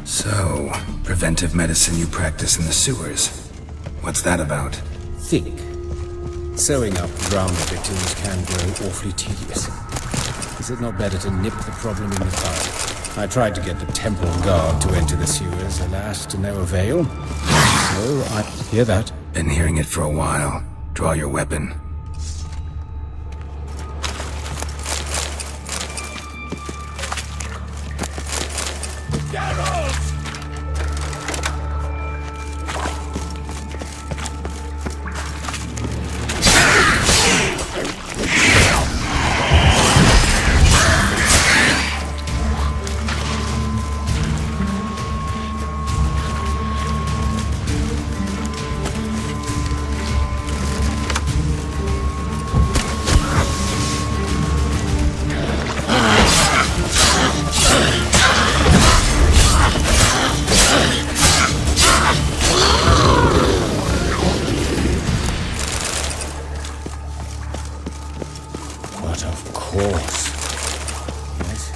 So, preventive medicine you practice in the sewers. What's that about? Think. Sewing up drowning victims can grow awfully tedious. Is it not better to nip the problem in the bud? I tried to get the temple guard to enter the sewers, alas, to no avail. So I hear that. Been hearing it for a while. Draw your weapon. But of course. Yes.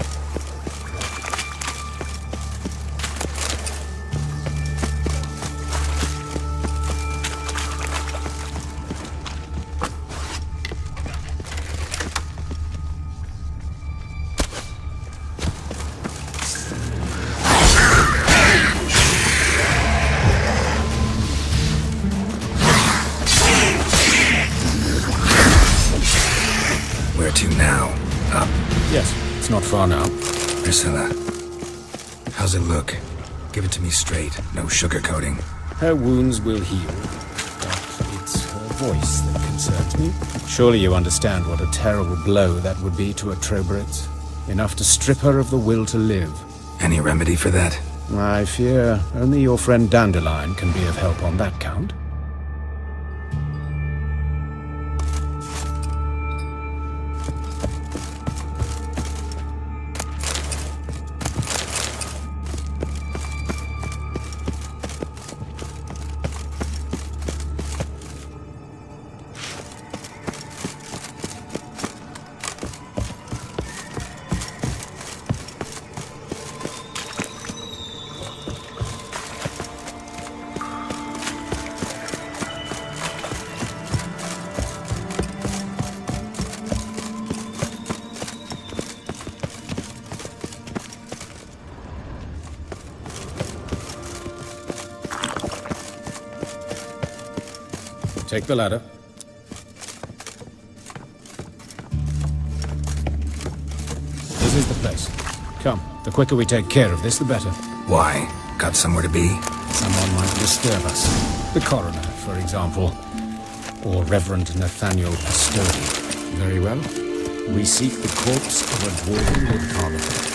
Where to now? Up? Yes, it's not far now. Priscilla. How's it look? Give it to me straight. No sugarcoating. Her wounds will heal, but it's her voice that concerns me. Surely you understand what a terrible blow that would be to a Trobritz. Enough to strip her of the will to live. Any remedy for that? I fear only your friend Dandelion can be of help on that count. Take the ladder. This is the place. Come, the quicker we take care of this, the better. Why? Got somewhere to be? Someone might disturb us. The coroner, for example. Or Reverend Nathaniel Pastodi. Very well. We seek the corpse of a dwarven Lord Carnival.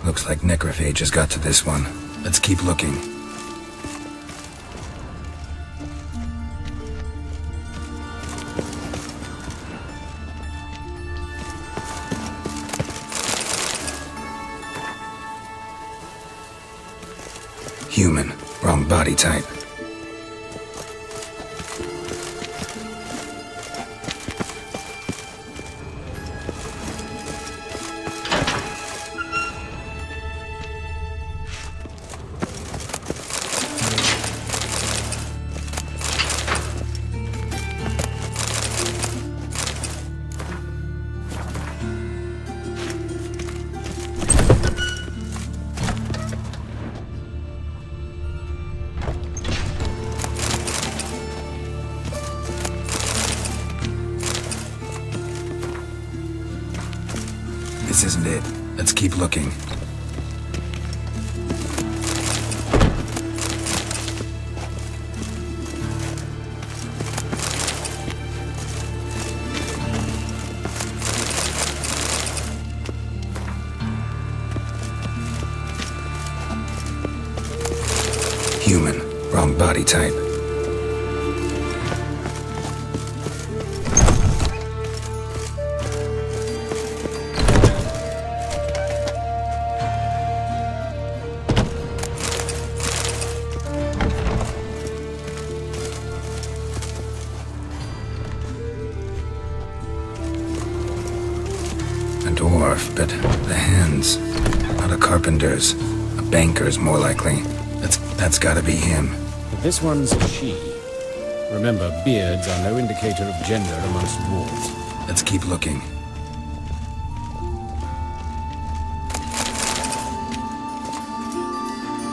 Looks like necrophage has got to this one. Let's keep looking. Human. Wrong body type. This isn't it. Let's keep looking. Human. Wrong body type. carpenter's. A banker's, more likely. That's gotta be him. But this one's a she. Remember, beards are no indicator of gender amongst dwarves. Let's keep looking.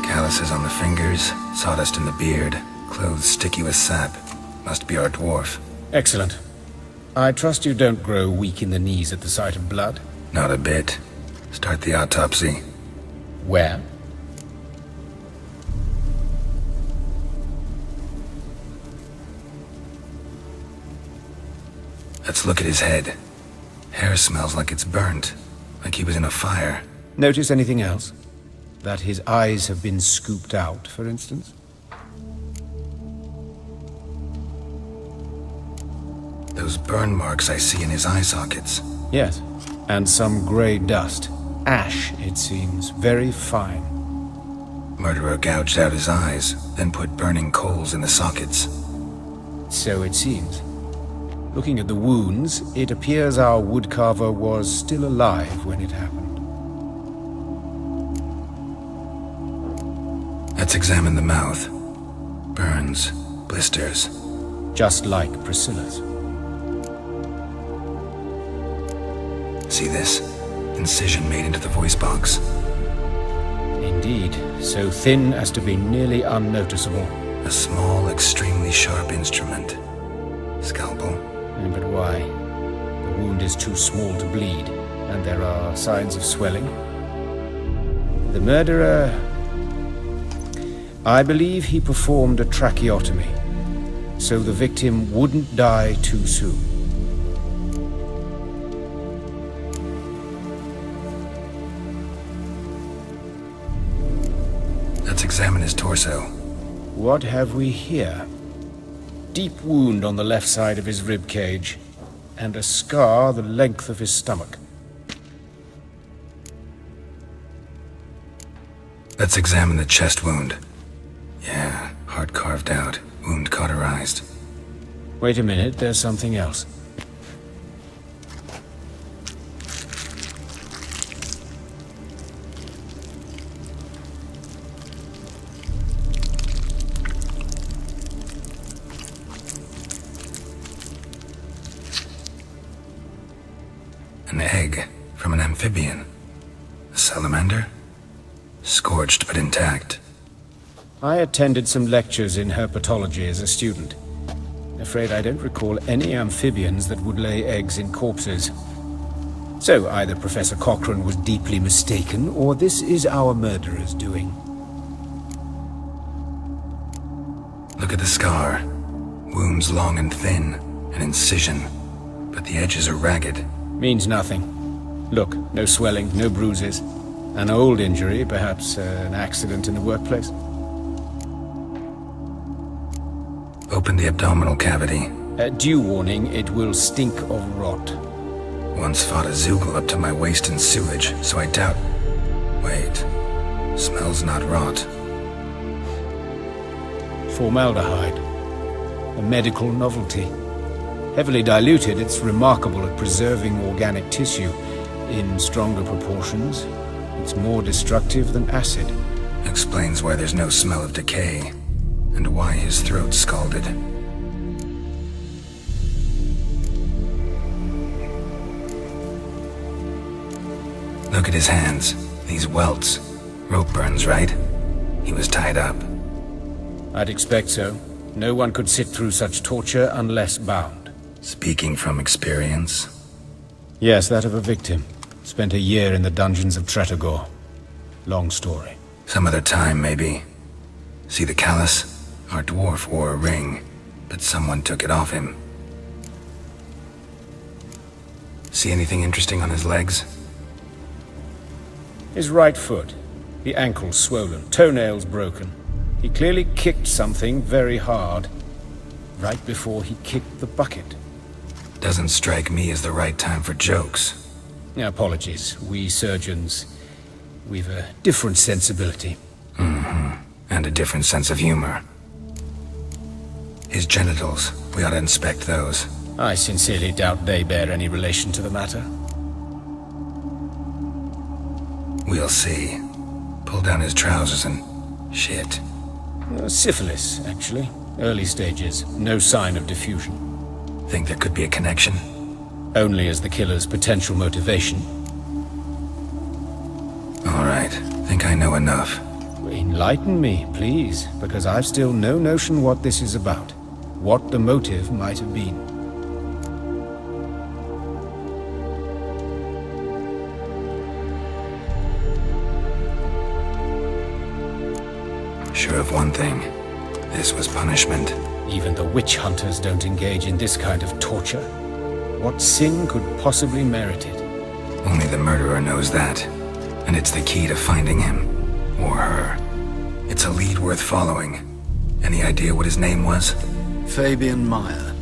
Calluses on the fingers, sawdust in the beard, clothes sticky with sap. Must be our dwarf. Excellent. I trust you don't grow weak in the knees at the sight of blood. Not a bit. Start the autopsy. Where? Let's look at his head. Hair smells like it's burnt, like he was in a fire. Notice anything else? That his eyes have been scooped out, for instance? Those burn marks I see in his eye sockets. Yes. And some grey dust. Ash, it seems. Very fine. Murderer gouged out his eyes, then put burning coals in the sockets. So it seems. Looking at the wounds, it appears our woodcarver was still alive when it happened. Let's examine the mouth. Burns, blisters. Just like Priscilla's. See this? Incision made into the voice box. Indeed, so thin as to be nearly unnoticeable. A small, extremely sharp instrument. Scalpel. But why? The wound is too small to bleed, and there are signs of swelling. The murderer... I believe he performed a tracheotomy, so the victim wouldn't die too soon. Let's examine his torso. What have we here? Deep wound on the left side of his rib cage, and a scar the length of his stomach. Let's examine the chest wound. Yeah, heart carved out, wound cauterized. Wait a minute, there's something else. An egg from an amphibian. A salamander? Scorched but intact. I attended some lectures in herpetology as a student. Afraid I don't recall any amphibians that would lay eggs in corpses. So either Professor Cochrane was deeply mistaken, or this is our murderer's doing. Look at the scar. Wounds long and thin, an incision, but the edges are ragged. Means nothing. Look, no swelling, no bruises. An old injury, perhaps an accident in the workplace. Open the abdominal cavity. Due warning, it will stink of rot. Once fought a Zoogle up to my waist in sewage, so I doubt... Wait. Smells not rot. Formaldehyde. A medical novelty. Heavily diluted, it's remarkable at preserving organic tissue. In stronger proportions, it's more destructive than acid. Explains why there's no smell of decay, and why his throat's scalded. Look at his hands. These welts. Rope burns, right? He was tied up. I'd expect so. No one could sit through such torture unless bound. Speaking from experience? Yes, that of a victim. Spent a year in the dungeons of Tretogor. Long story. Some other time, maybe. See the callus? Our dwarf wore a ring, but someone took it off him. See anything interesting on his legs? His right foot. The ankle swollen, toenails broken. He clearly kicked something very hard. Right before he kicked the bucket. Doesn't strike me as the right time for jokes. Apologies. We surgeons, we've a different sensibility. And a different sense of humor. His genitals, we ought to inspect those. I sincerely doubt they bear any relation to the matter. We'll see. Pulled down his trousers and... shit. Syphilis, actually. Early stages. No sign of diffusion. Think there could be a connection? Only as the killer's potential motivation. All right. Think I know enough. Enlighten me, please, because I've still no notion what this is about. What the motive might have been. Sure of one thing. This was punishment. Even the witch hunters don't engage in this kind of torture. What sin could possibly merit it? Only the murderer knows that. And it's the key to finding him. Or her. It's a lead worth following. Any idea what his name was? Fabian Meyer.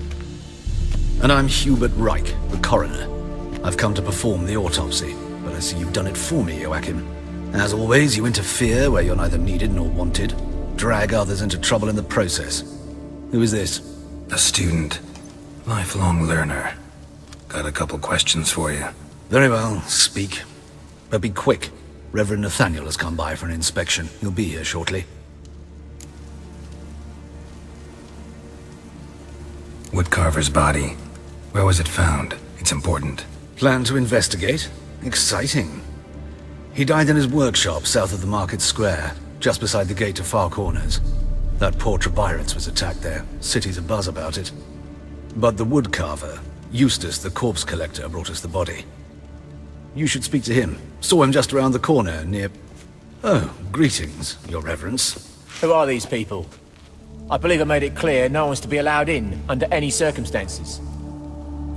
And I'm Hubert Reich, the coroner. I've come to perform the autopsy, but I see you've done it for me, Joachim. As always, you interfere where you're neither needed nor wanted. Drag others into trouble in the process. Who is this? A student. Lifelong learner. Got a couple questions for you. Very well, speak. But be quick. Reverend Nathaniel has come by for an inspection. He'll be here shortly. Woodcarver's body. Where was it found? It's important. Plan to investigate? Exciting. He died in his workshop south of the market square, just beside the gate to Far Corners. That poor Trebyritz was attacked there. City's abuzz about it. But the woodcarver, Eustace the corpse collector, brought us the body. You should speak to him. Saw him just around the corner near... Oh, greetings, your reverence. Who are these people? I believe I made it clear no one's to be allowed in, under any circumstances.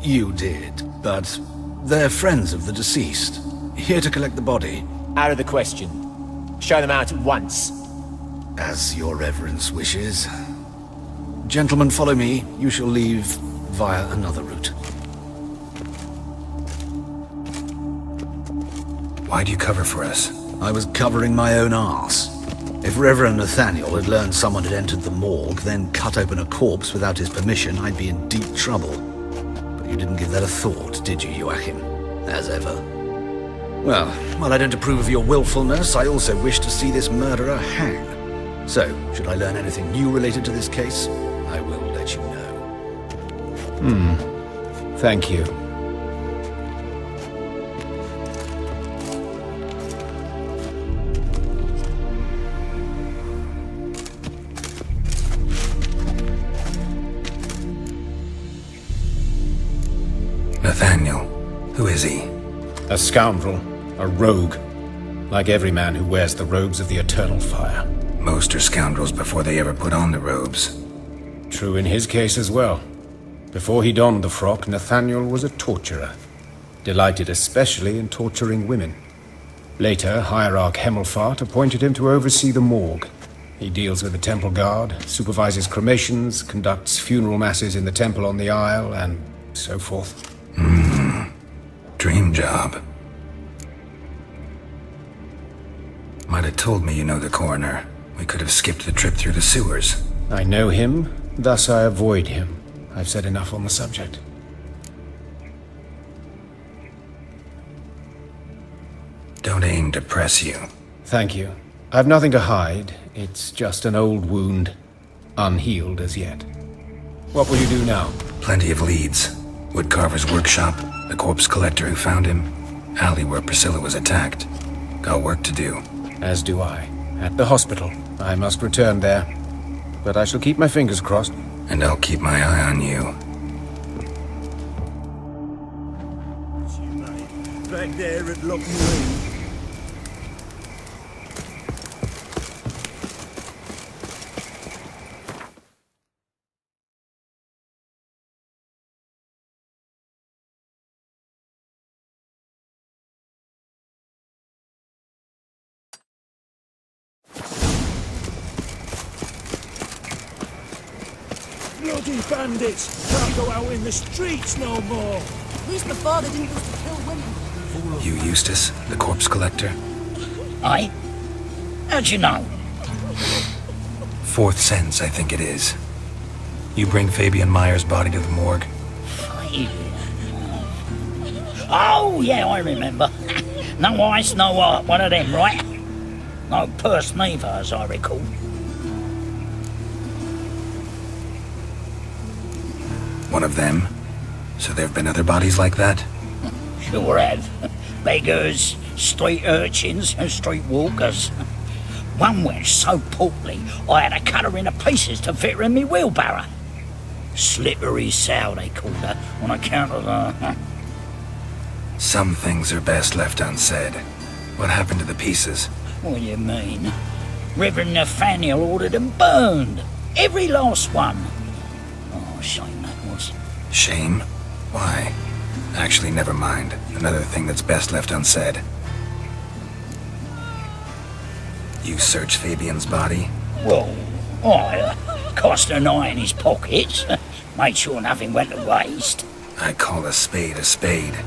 You did, but they're friends of the deceased. Here to collect the body. Out of the question. Show them out at once. As your reverence wishes. Gentlemen, follow me. You shall leave via another route. Why do you cover for us? I was covering my own arse. If Reverend Nathaniel had learned someone had entered the morgue, then cut open a corpse without his permission, I'd be in deep trouble. But you didn't give that a thought, did you, Joachim? As ever. Well, while I don't approve of your willfulness, I also wish to see this murderer hang. So, should I learn anything new related to this case, I will let you know. Thank you. Nathaniel. Who is he? A scoundrel. A rogue. Like every man who wears the robes of the Eternal Fire. Most are scoundrels before they ever put on the robes. True in his case as well. Before he donned the frock, Nathaniel was a torturer. Delighted especially in torturing women. Later, Hierarch Hemmelfart appointed him to oversee the morgue. He deals with the temple guard, supervises cremations, conducts funeral masses in the temple on the Isle, and so forth. Dream job. Might have told me you know the coroner. We could have skipped the trip through the sewers. I know him, thus I avoid him. I've said enough on the subject. Don't aim to press you. Thank you. I've nothing to hide. It's just an old wound, unhealed as yet. What will you do now? Plenty of leads. Woodcarver's workshop, the corpse collector who found him, alley where Priscilla was attacked. Got work to do. As do I. At the hospital. I must return there. But I shall keep my fingers crossed. And I'll keep my eye on you. Back there at Loch Marine. Bloody bandits! Can't go out in the streets no more! At least before they didn't used to kill women. You Eustace, the corpse collector? Aye? How'd you know? Fourth sense, I think it is. You bring Fabian Meyer's body to the morgue? Oh, yeah, I remember. No ice, no art, one of them, right? No purse neither, as I recall. One of them? So there have been other bodies like that? Sure have. Beggars, street urchins, and street walkers. One went so portly, I had to cut her into pieces to fit her in me wheelbarrow. Slippery sow, they called her, on account of her. Some things are best left unsaid. What happened to the pieces? What do you mean? Reverend Nathaniel ordered them burned. Every last one. Oh, shame that was. Shame? Why? Actually, never mind. Another thing that's best left unsaid. You searched Fabian's body? Well, I cast an eye in his pockets. Made sure nothing went to waste. I call a spade a spade.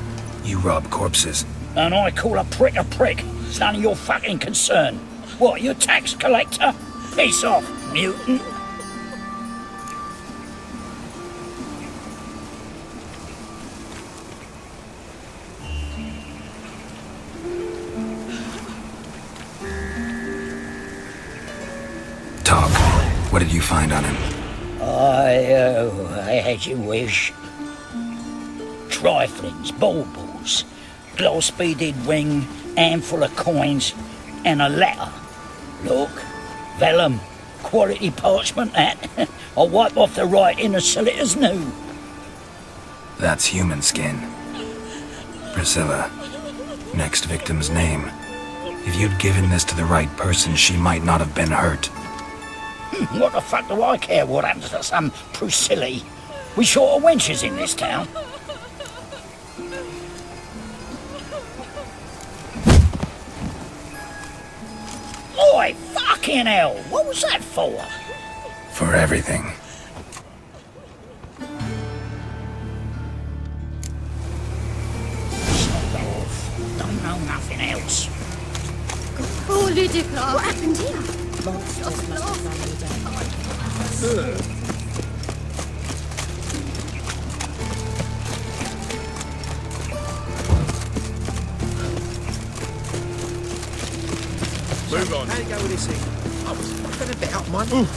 You rob corpses. And I call a prick a prick. It's none of your fucking concern. What, you tax collector? Piss off, mutant. Talk. What did you find on him? As you wish. Triflings, baubles, glass-beaded ring, handful of coins, and a letter. Look, vellum, quality parchment that. I'll wipe off the writing and sell it as new. That's human skin. Priscilla. Next victim's name. If you'd given this to the right person, she might not have been hurt. What the fuck do I care what happens to some Priscilla? We short of wenches in this town. Oi, fucking hell! What was that for? For everything. Sod off. Don't know nothing else. Oh, Lydica! What happened here? Monsters must have run me down. Move on. How you go with this thing? I was going to bit out mine.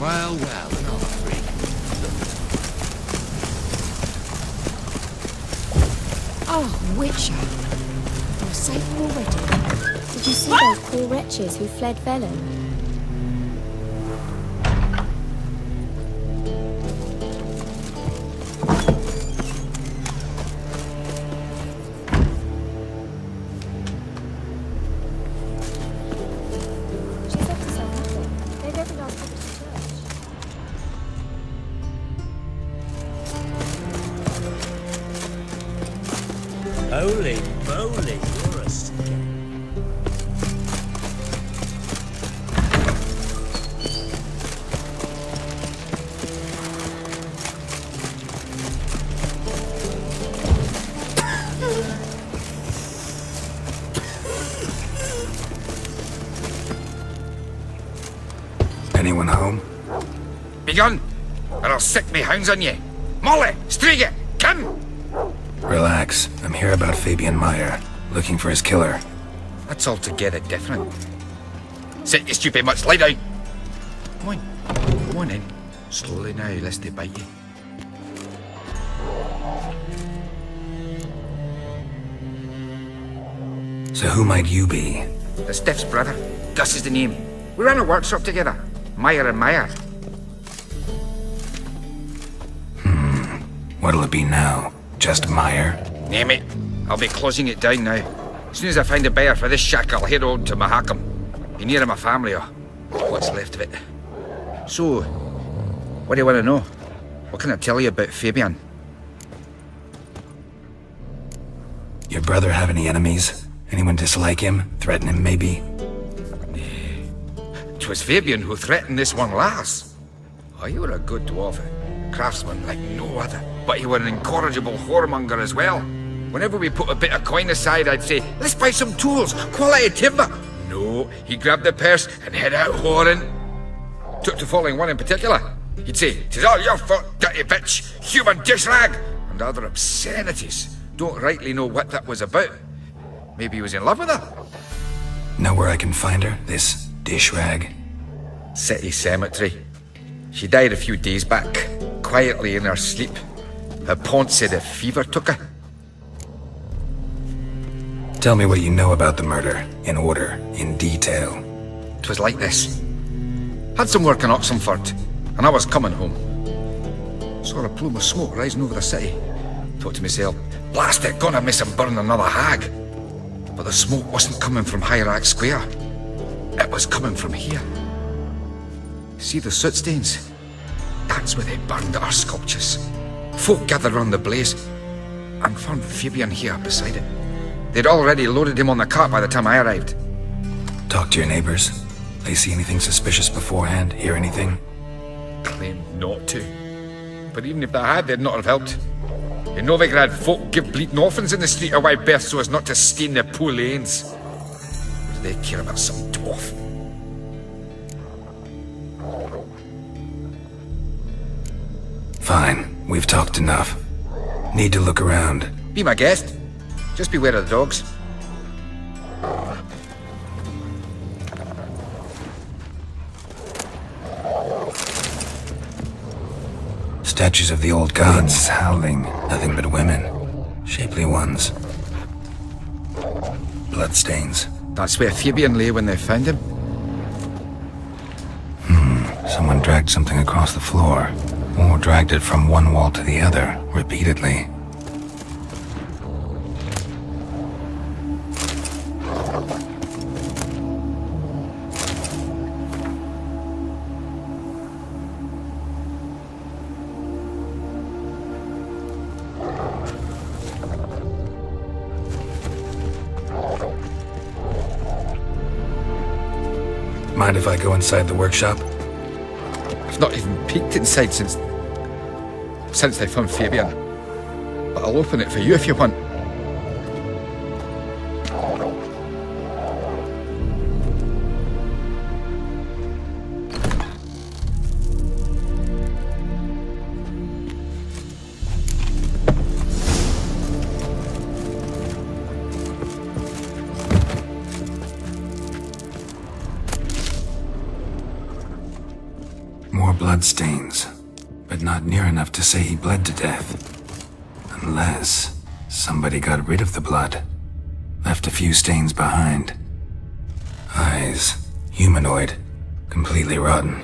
Well, another freak. Oh, Witcher. You're safe already. Did you see those poor wretches who fled Velen? She's left herself nothing. They've every last bit of church. Holy moly, you're a stick. Anyone home? Begone, or I'll sick me hounds on you. Molly, Striga, come! Relax. I'm here about Fabian Meyer, looking for his killer. That's altogether different. Sit your stupid mutts, lie down. Come on in. Slowly now, lest they bite you. So who might you be? The Stiff's brother. Gus is the name. We ran a workshop together. Meyer and Meyer. What'll it be now? Just Meyer? Name it. I'll be closing it down now. As soon as I find a buyer for this shack, I'll head on to Mahakam. Be near my family, or what's left of it. So, what do you want to know? What can I tell you about Fabian? Your brother have any enemies? Anyone dislike him? Threaten him, maybe? 'Twas Fabian who threatened this one last. Oh, you were a good dwarf. Craftsman like no other. But you were an incorrigible whoremonger as well. Whenever we put a bit of coin aside, I'd say, let's buy some tools, quality timber. No, he grabbed the purse and head out whoring. Took to following one in particular. He'd say, "'Tis all your fault, dirty bitch, human dish rag," and other obscenities. Don't rightly know what that was about. Maybe he was in love with her? Know where I can find her? This dish rag? City cemetery. She died a few days back, quietly in her sleep. Her pont said a fever took her. Tell me what you know about the murder, in order, in detail. 'Twas like this. Had some work in Oxenford, and I was coming home. Saw a plume of smoke rising over the city. Thought to myself, blast it, gonna miss and burn another hag. But the smoke wasn't coming from Hierarch Square. It was coming from here. See the soot stains? That's where they burned our sculptures. Folk gathered round the blaze and found Fabian here beside it. They'd already loaded him on the cart by the time I arrived. Talk to your neighbors. They see anything suspicious beforehand? Hear anything? Claimed not to. But even if they had, they'd not have helped. In Novigrad, folk give bleating orphans in the street a wide berth so as not to stain their poor lanes. What do they care about some dwarf? Fine, we've talked enough. Need to look around. Be my guest. Just beware of the dogs. Statues of the old gods howling, nothing but women. Shapely ones. Bloodstains. That's where Fabian lay when they found him. Someone dragged something across the floor, or dragged it from one wall to the other, repeatedly. Mind if I go inside the workshop? I've not even peeked inside since they found Fabian. But I'll open it for you if you want. More bloodstains, but not near enough to say he bled to death. Unless somebody got rid of the blood, left a few stains behind. Eyes, humanoid, completely rotten.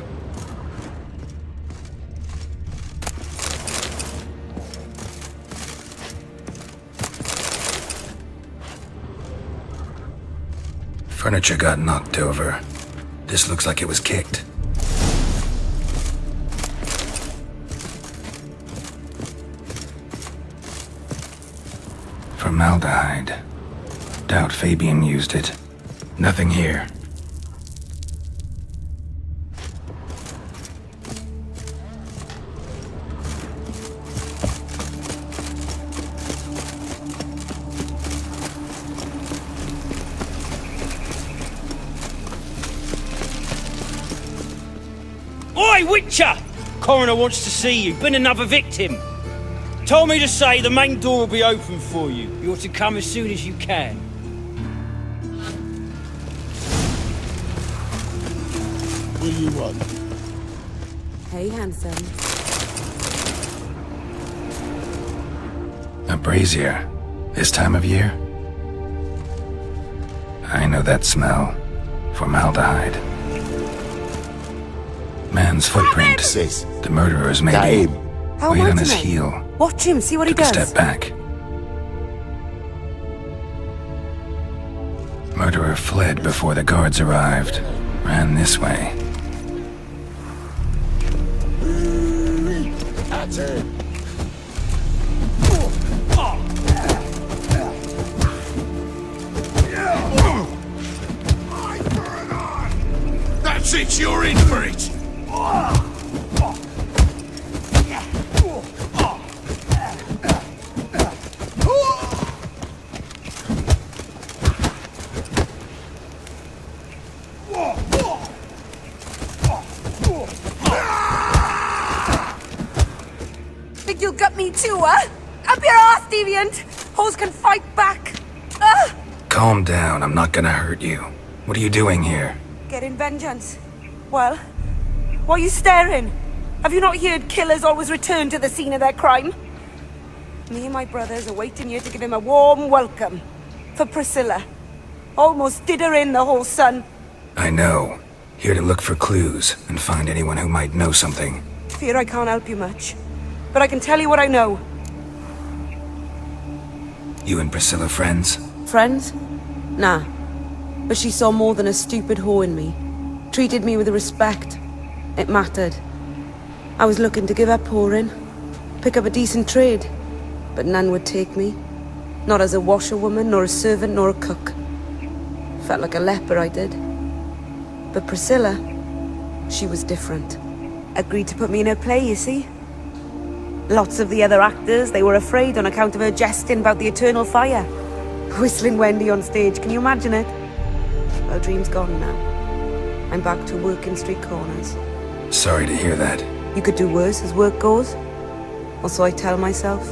Furniture got knocked over. This looks like it was kicked. Formaldehyde. Doubt Fabian used it. Nothing here. Oi, Witcher! Coroner wants to see you. Been another victim. Told me to say the main door will be open for you. You ought to come as soon as you can. What do you want? Hey, handsome. A brazier? This time of year? I know that smell. Formaldehyde. Man's footprint. The murderer's maybe. How Weight am I on to his know? heel. Watch him, see what he Took a does. step back. Murderer fled before the guards arrived. Ran this way. That's it. That's it, you're in for it! Think you'll gut me too, huh? Up your ass, deviant! Hoes can fight back! Calm down, I'm not gonna hurt you. What are you doing here? Getting vengeance. Well, why are you staring? Have you not heard killers always return to the scene of their crime? Me and my brothers are waiting here to give him a warm welcome. For Priscilla. Almost did her in, the whole son. I know. Here to look for clues and find anyone who might know something. Fear I can't help you much. But I can tell you what I know. You and Priscilla friends? Friends? Nah. But she saw more than a stupid whore in me. Treated me with respect. It mattered. I was looking to give up whoring. Pick up a decent trade. But none would take me. Not as a washerwoman, nor a servant, nor a cook. Felt like a leper, I did. But Priscilla, she was different. Agreed to put me in her play, you see? Lots of the other actors, they were afraid on account of her jesting about the eternal fire. Whistling Wendy on stage, can you imagine it? Well, dream's gone now. I'm back to working street corners. Sorry to hear that. You could do worse as work goes. Or so I tell myself.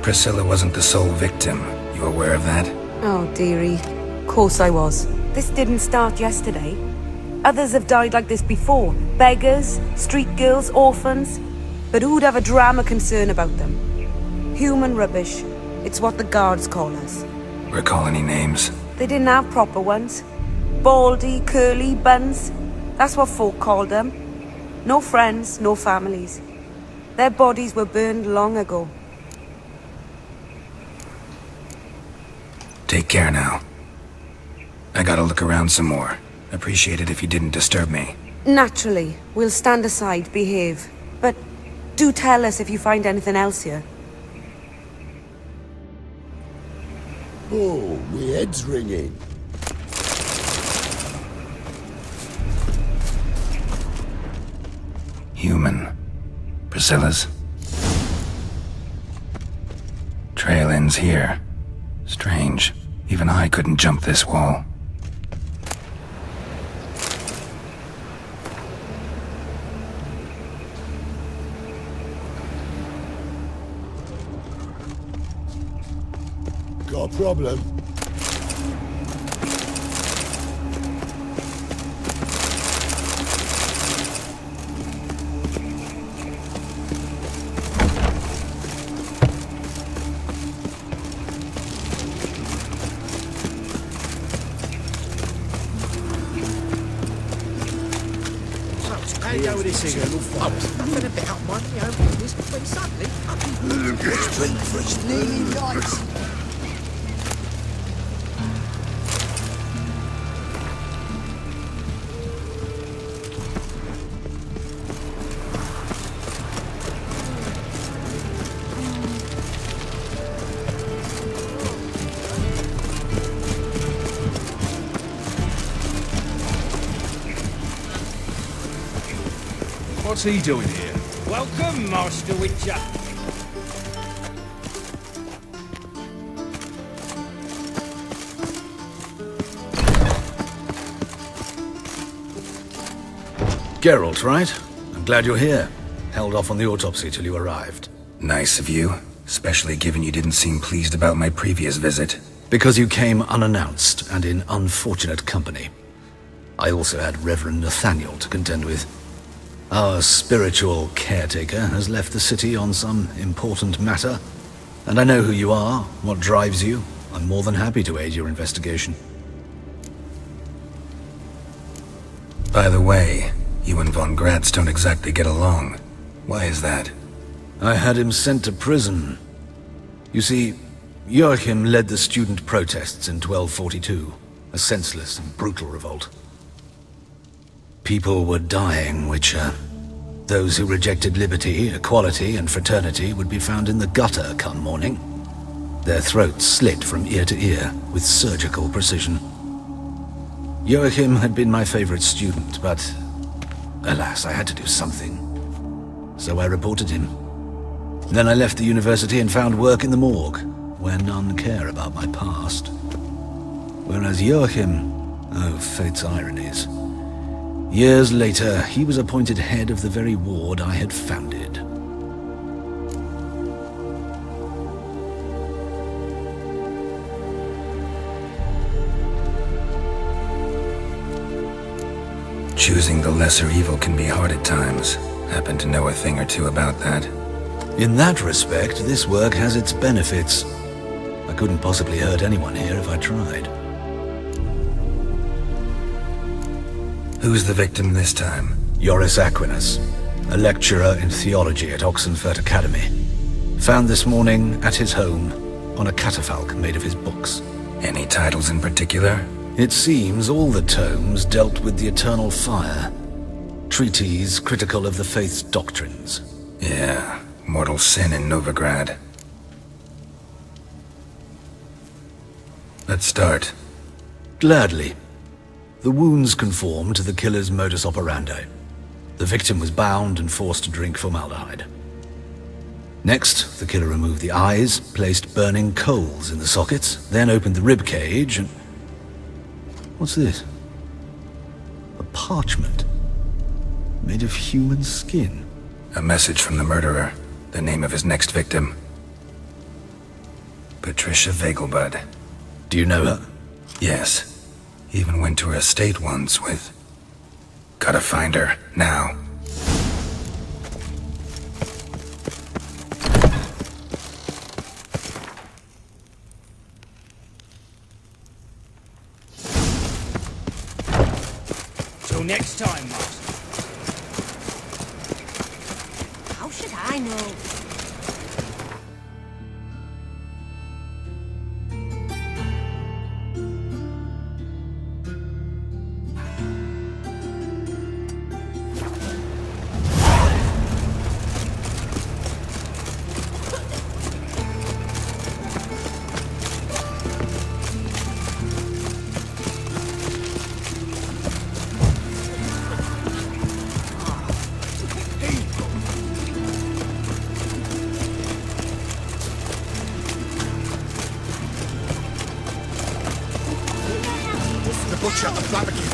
Priscilla wasn't the sole victim. You aware of that? Oh, dearie. Course I was. This didn't start yesterday. Others have died like this before. Beggars, street girls, orphans. But who'd have a drama concern about them? Human rubbish. It's what the guards call us. Recall any names? They didn't have proper ones. Baldy, curly, buns. That's what folk called them. No friends, no families. Their bodies were burned long ago. Take care now. I gotta look around some more. Appreciate it if you didn't disturb me. Naturally, we'll stand aside, behave. But do tell us if you find anything else here. Oh, my head's ringing. Human. Priscilla's. Trail ends here. Strange. Even I couldn't jump this wall. Got a problem? Hey, go with this again. I was nothing about my own business, but suddenly, street for its nearly lights. What's he doing here? Welcome, Master Witcher. Geralt, right? I'm glad you're here. Held off on the autopsy till you arrived. Nice of you, especially given you didn't seem pleased about my previous visit. Because you came unannounced and in unfortunate company. I also had Reverend Nathaniel to contend with. Our spiritual caretaker has left the city on some important matter, and I know who you are, what drives you. I'm more than happy to aid your investigation. By the way, you and Von Gratz don't exactly get along. Why is that? I had him sent to prison. You see, Joachim led the student protests in 1242, a senseless and brutal revolt. People were dying, Witcher. Those who rejected liberty, equality, and fraternity would be found in the gutter come morning. Their throats slit from ear to ear with surgical precision. Joachim had been my favorite student, but alas, I had to do something. So I reported him. Then I left the university and found work in the morgue, where none care about my past. Whereas Joachim, oh, fate's ironies. Years later, he was appointed head of the very ward I had founded. Choosing the lesser evil can be hard at times. Happen to know a thing or two about that. In that respect, this work has its benefits. I couldn't possibly hurt anyone here if I tried. Who's the victim this time? Joris Aquinas, a lecturer in theology at Oxenfurt Academy. Found this morning at his home on a catafalque made of his books. Any titles in particular? It seems all the tomes dealt with the eternal fire. Treatises critical of the faith's doctrines. Yeah, mortal sin in Novigrad. Let's start. Gladly. The wounds conform to the killer's modus operandi. The victim was bound and forced to drink formaldehyde. Next, the killer removed the eyes, placed burning coals in the sockets, then opened the rib cage and... What's this? A parchment made of human skin. A message from the murderer. The name of his next victim. Patricia Vegelbud. Do you know her? Yes. Even went to her estate once with... Gotta find her, now. Till next time, Master. How should I know? Butcher the Flabbergy.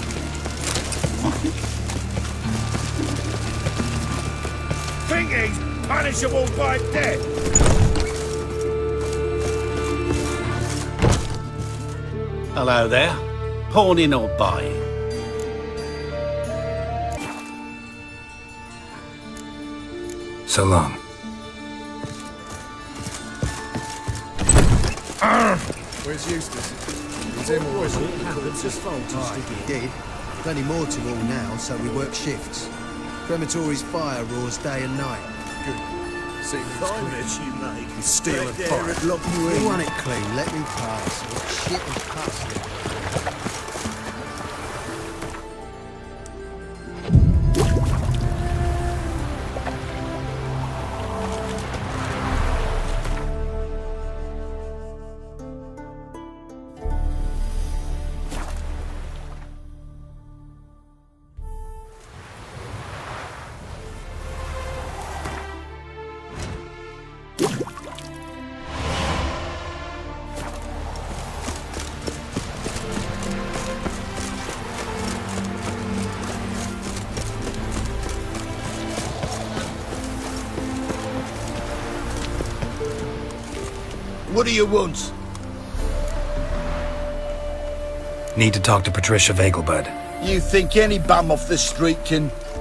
Think he's punishable by death. Hello there. Pawning or buying? So long. Where's Eustace? He's in prison. He did. Plenty more to all now, so we work shifts. Crematory's fire roars day and night. Good. See Finest you make. and steal and There fire. and lock you You in. want it clean, let me pass. Shit and pus. What do you want? Need to talk to Patricia Vegelbud. You think any bum off the street can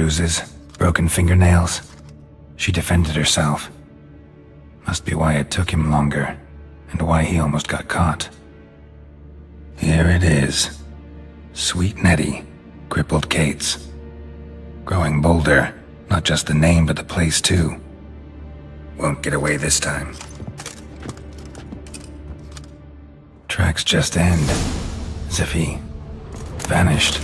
bruises, broken fingernails. She defended herself. Must be why it took him longer, and why he almost got caught. Here it is. Sweet Nettie, crippled Kate's. Growing bolder, not just the name but the place too. Won't get away this time. Tracks just end, as if he vanished.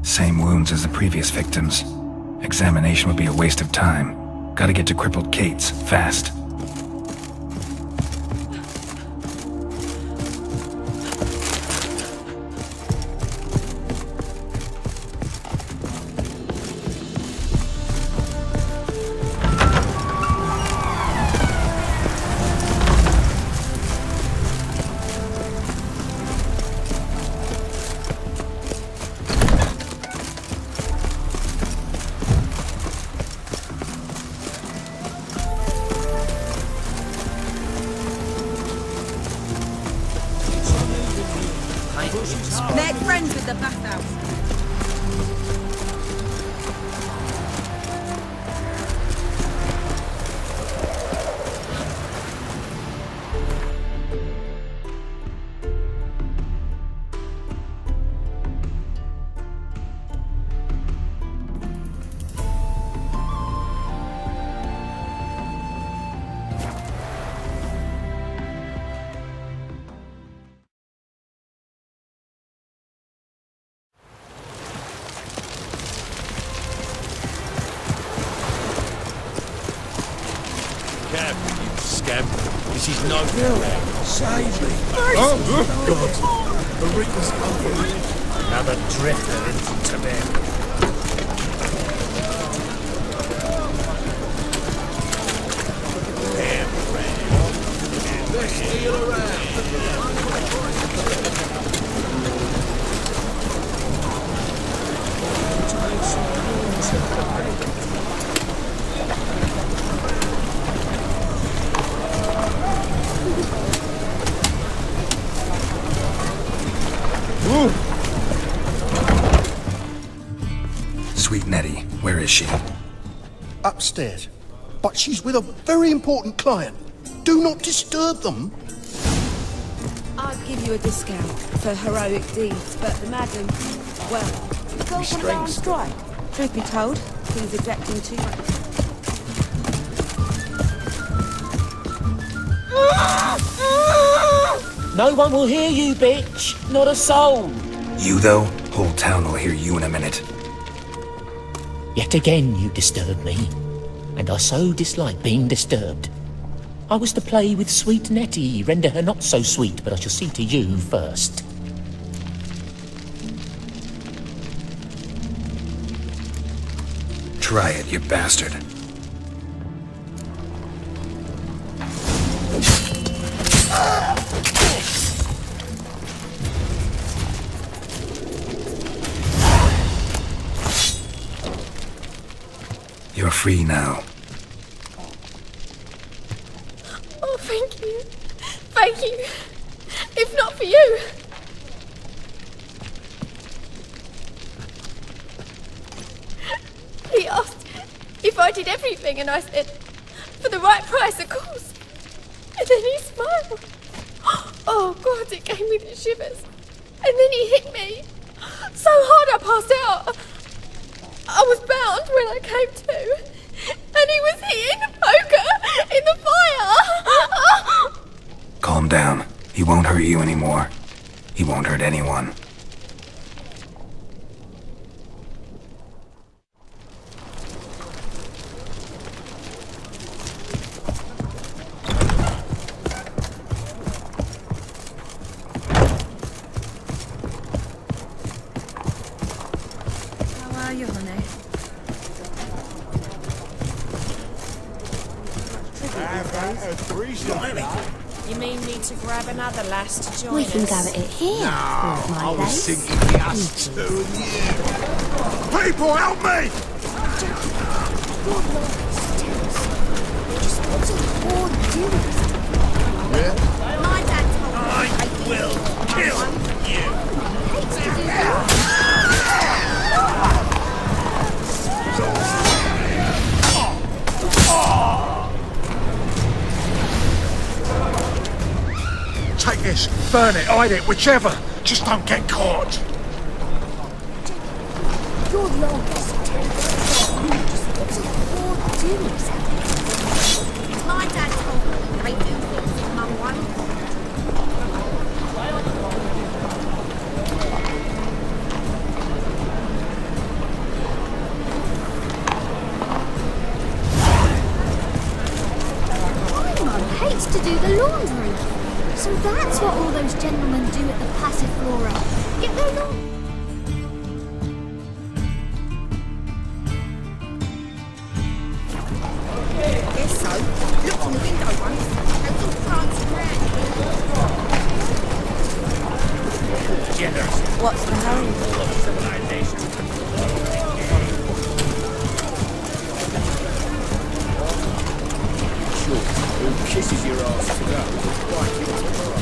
Same wounds as the previous victims. Examination would be a waste of time. Gotta get to crippled Kate's, fast. Make friends with the bathhouse. Careful, you scamp. This is no fair. Save me! Oh, God! The Reaper's coming. another drifter into Tibet. Sweet Nettie, where is she? Upstairs. But she's with a very important client. Do not disturb them. I'd give you a discount for heroic deeds, but the madam, well, the girl from down strike. Truth be told, he's exacting too much. No one will hear you, bitch. Not a soul. You, though? Whole town will hear you in a minute. Yet again you disturb me, and I so dislike being disturbed. I was to play with sweet Nettie, render her not so sweet, but I shall see to you first. Try it, you bastard. You're free now. Oh, thank you. Thank you. If not for you. He asked if I did everything, and I said, for the right price, of course. And then he smiled. Oh, God, it gave me the shivers. And then he hit me so hard I passed out. I was bound when I came to, and he was hitting the poker in the fire. Calm down. He won't hurt you anymore. He won't hurt anyone. How are you, honey? You mean me to grab another lass to join We us? can go at it here. No, I was thinking just two of you. People, help me! Just what's a whore doing? Yeah? My dad told me. I will kill you. Hates to do that. Take this, burn it, hide it, whichever. Just don't get caught. You're the oldest. Just what's a whore doing? My dad told me they do things if Mum won't. My mum hates to do the laundry. So that's what all those gentlemen do at the Passiflora. Get their laundry. Guess so. Looked in the window once. They all prancing round. What's the hurry? Who kisses your ass today? Quite you tomorrow.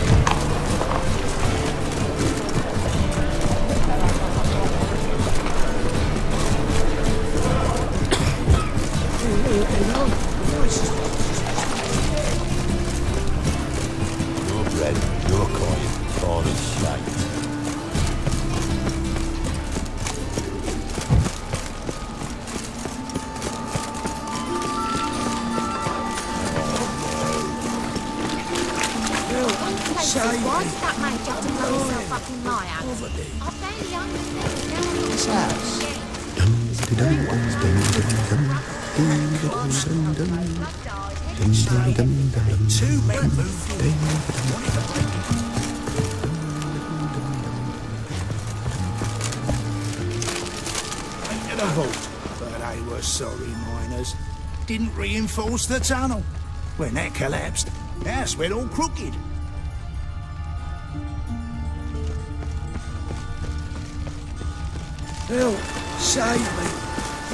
Your bread, your coin, father's slate. Why did that man just to blow himself up in my house? I barely understand. This house. Two men Into the vault, but they were sorry miners. Didn't reinforce the tunnel. When that collapsed, the house went all crooked. Help! Save me!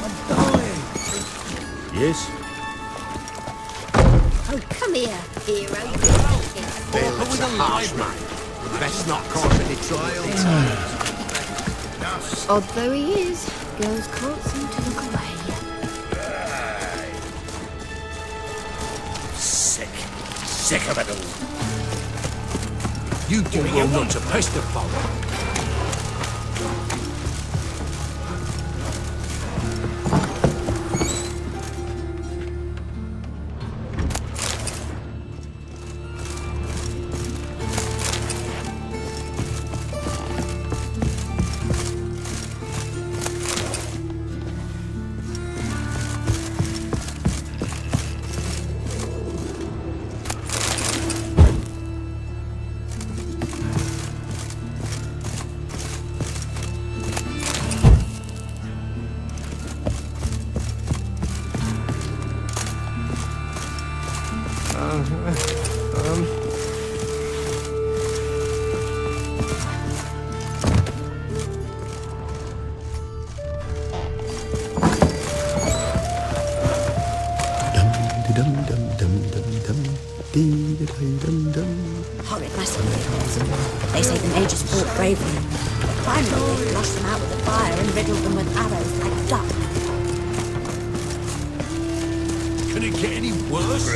I'm dying! Yes? Oh, come here, hero. But with a live man. Best not contradict Odd though he is, girls can't seem to look away. Sick of it all. You do well not to pester father. Horrid massacre. They say the mages fought bravely. But finally they flushed them out with the fire and riddled them with arrows like duck. Can it get any worse?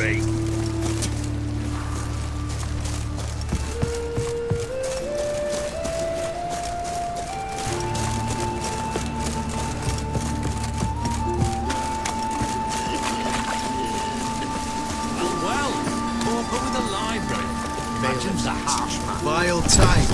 Vile tide.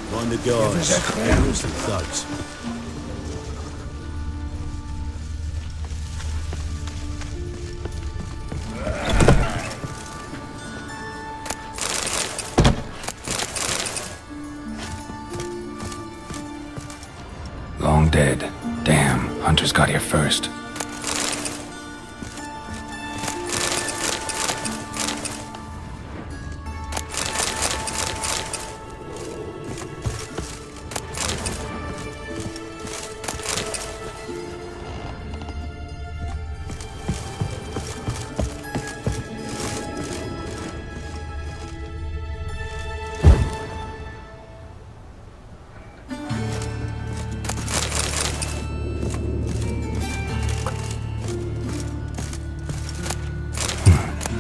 Find the guys. Who's the thugs? Long dead. Damn, hunters got here first.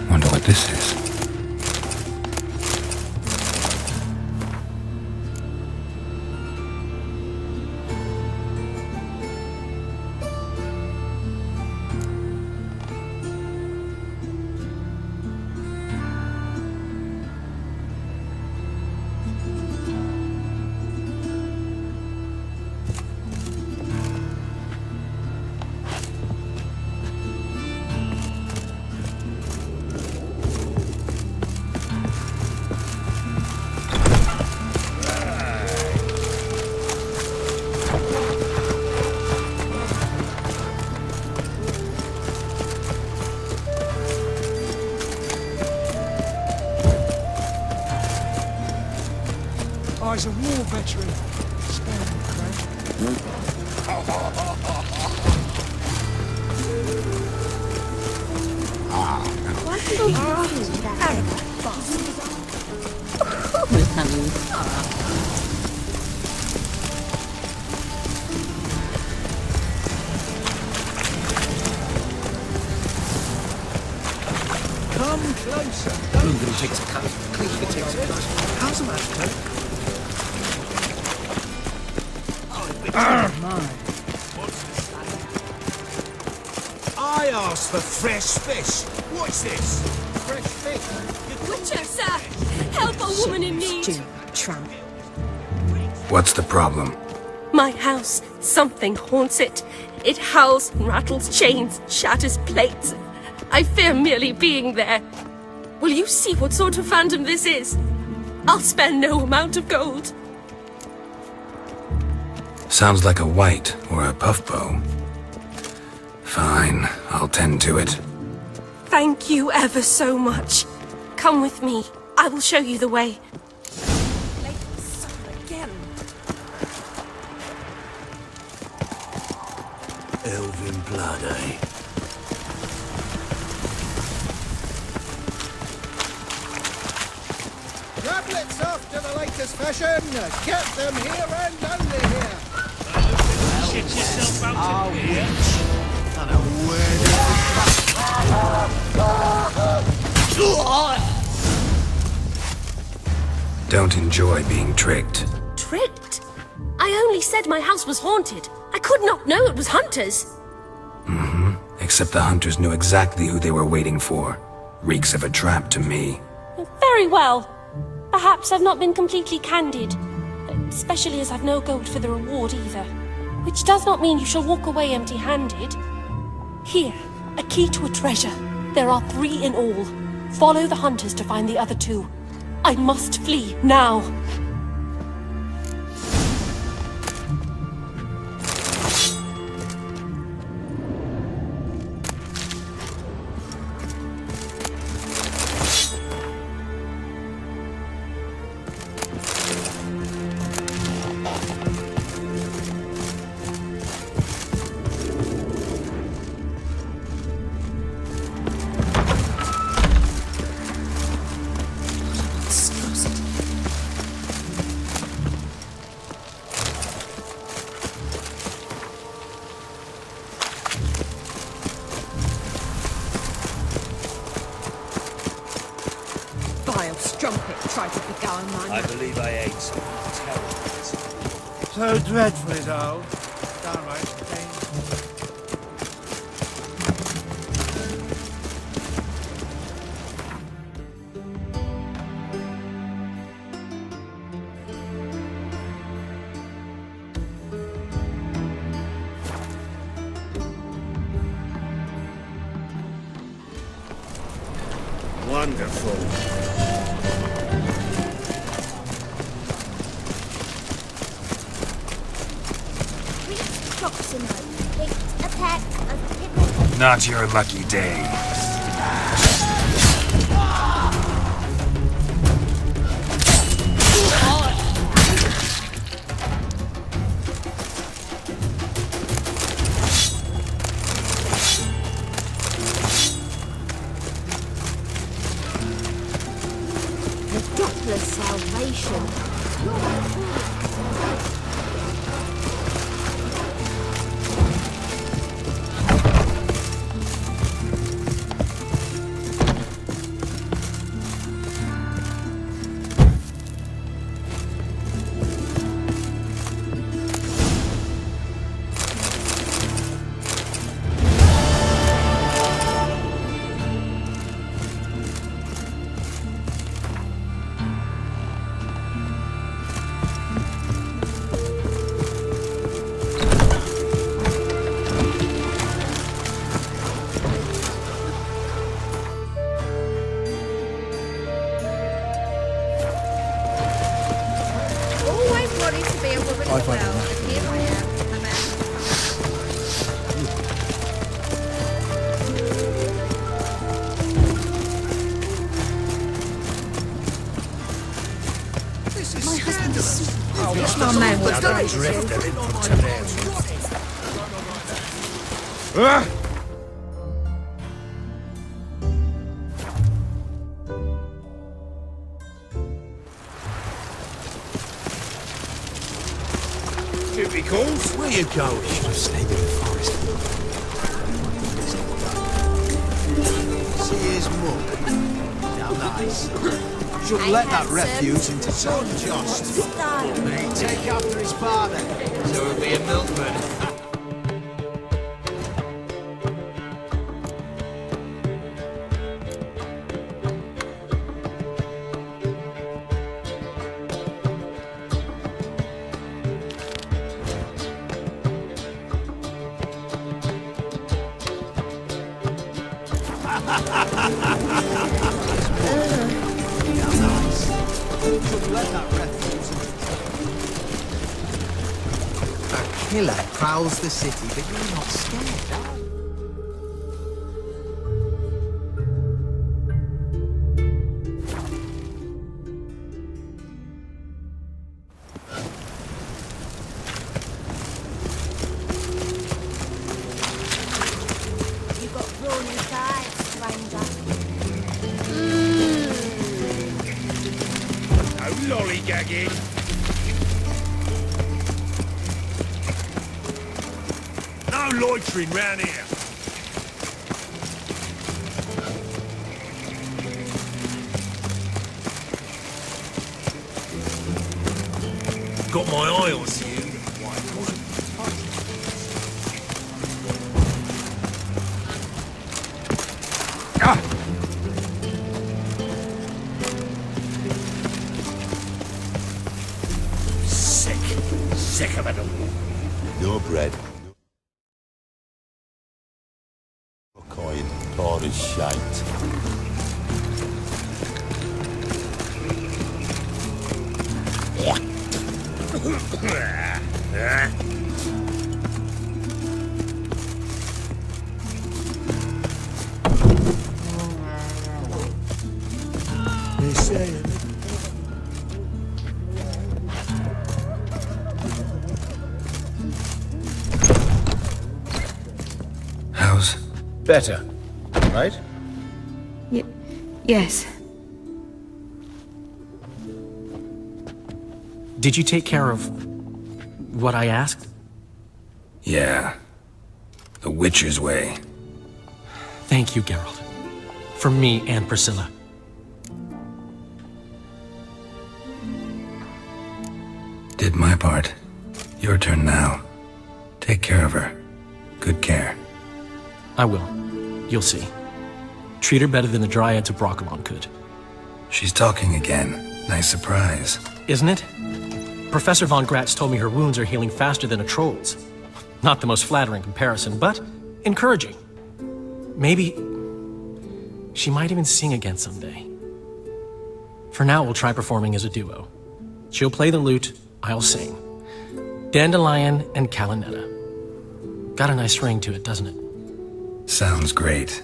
Wonder what this is. I was a war veteran. Spare me, Why did you do that? Come closer. I'm gonna take some cut. Please, you take some cut. How's the match, Coke? I asked for fresh fish. What's this? Fresh fish? Witcher, sir! Help a woman in need! Tramp. What's the problem? My house. Something haunts it. It howls, rattles chains, shatters plates. I fear merely being there. Will you see what sort of phantom this is? I'll spare no amount of gold. Sounds like a white or a puff bow. Fine, I'll tend to it. Thank you ever so much. Come with me. I will show you the way. Again. Elven blood, eh? Tablets after the latest fashion. Get them here and only here. Shit yourself out of here. I don't know where Don't enjoy being tricked. Tricked? I only said my house was haunted. I could not know it was hunters. Except the hunters knew exactly who they were waiting for. Reeks of a trap to me. Very well. Perhaps I've not been completely candid. Especially as I've no gold for the reward either. Which does not mean you shall walk away empty-handed. Here, a key to a treasure. There are 3 in all. Follow the hunters to find the other 2. I must flee now. Vile strumpet tried to beguile my I believe I ate some terrible bits. so dreadful it all. Downright painful. Wonderful. Will Troxino. Picked a pack of pickles. Not your lucky day. The Doppler salvation. Always wanted to be a woman of the world, and here I am, a man. This is My husband is scandalous. so... This my man was doesn't very drifter in on Typicals, where you going? Should have stayed in the forest. See his mug. How nice. Shouldn't let that refuse into town. Just. Take after his father. So he'll be a milkman. A killer prowls the city, but you're not scared, are you? You got brawny thighs, stranger. No lollygagging. No loitering round here. Got my eye on you. Sick of it all. No bread. No coin. Tory shite. They say How's... Better, right? Yes. Did you take care of what I asked? Yeah. The Witcher's way. Thank you, Geralt. From me and Priscilla. Did my part. Your turn now. Take care of her. Good care. I will. You'll see. Treat her better than the Dryads of Brokilon could. She's talking again. Nice surprise. Isn't it? Professor Von Gratz told me her wounds are healing faster than a troll's. Not the most flattering comparison, but encouraging. Maybe she might even sing again someday. For now, we'll try performing as a duo. She'll play the lute, I'll sing. Dandelion and Calinetta. Got a nice ring to it, doesn't it? Sounds great.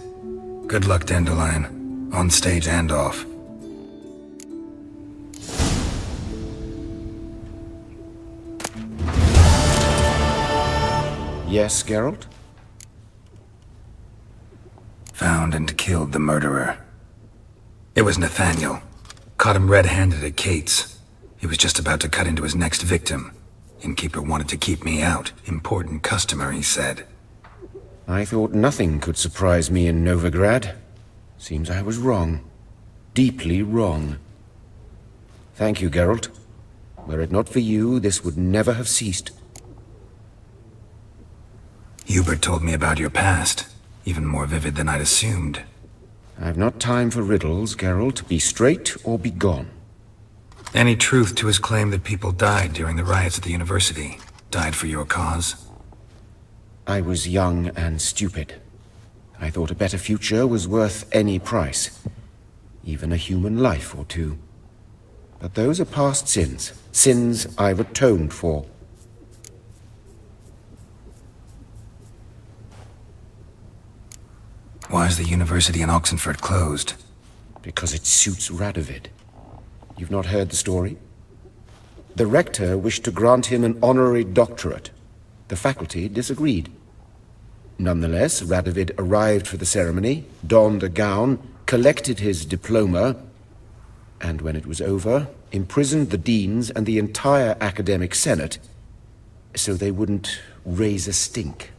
Good luck, Dandelion. On stage and off. Yes, Geralt? Found and killed the murderer. It was Nathaniel. Caught him red-handed at Kate's. He was just about to cut into his next victim. Innkeeper wanted to keep me out. Important customer, he said. I thought nothing could surprise me in Novigrad. Seems I was wrong. Deeply wrong. Thank you, Geralt. Were it not for you, this would never have ceased. Hubert told me about your past. Even more vivid than I'd assumed. I've not time for riddles, Geralt. Be straight or be gone. Any truth to his claim that people died during the riots at the university? Died for your cause? I was young and stupid. I thought a better future was worth any price. Even a human life or two. But those are past sins. Sins I've atoned for. Why is the university in Oxenford closed? Because it suits Radovid. You've not heard the story? The rector wished to grant him an honorary doctorate. The faculty disagreed. Nonetheless, Radovid arrived for the ceremony, donned a gown, collected his diploma, and when it was over, imprisoned the deans and the entire academic senate so they wouldn't raise a stink.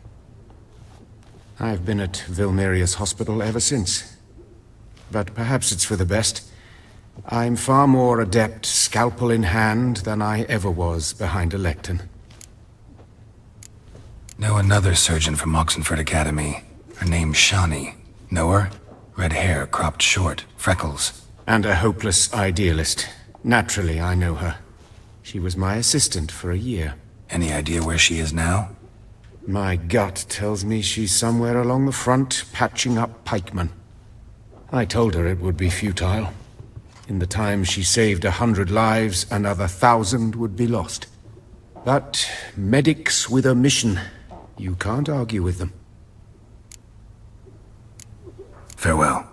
I've been at Vilmerius Hospital ever since. But perhaps it's for the best. I'm far more adept, scalpel in hand, than I ever was behind a lectern. Know another surgeon from Oxenford Academy. Her name's Shani. Know her? Red hair, cropped short, freckles. And a hopeless idealist. Naturally, I know her. She was my assistant for a year. Any idea where she is now? My gut tells me she's somewhere along the front, patching up pikemen. I told her it would be futile. In the time she saved 100 lives, another 1,000 would be lost. But medics with a mission, you can't argue with them. Farewell.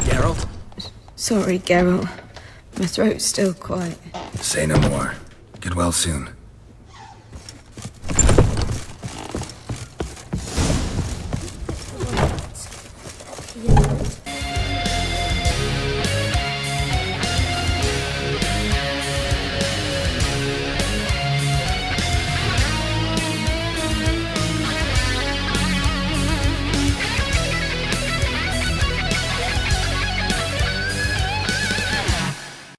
Geralt? Sorry, Geralt. My throat's still quite... Say no more. Get well soon.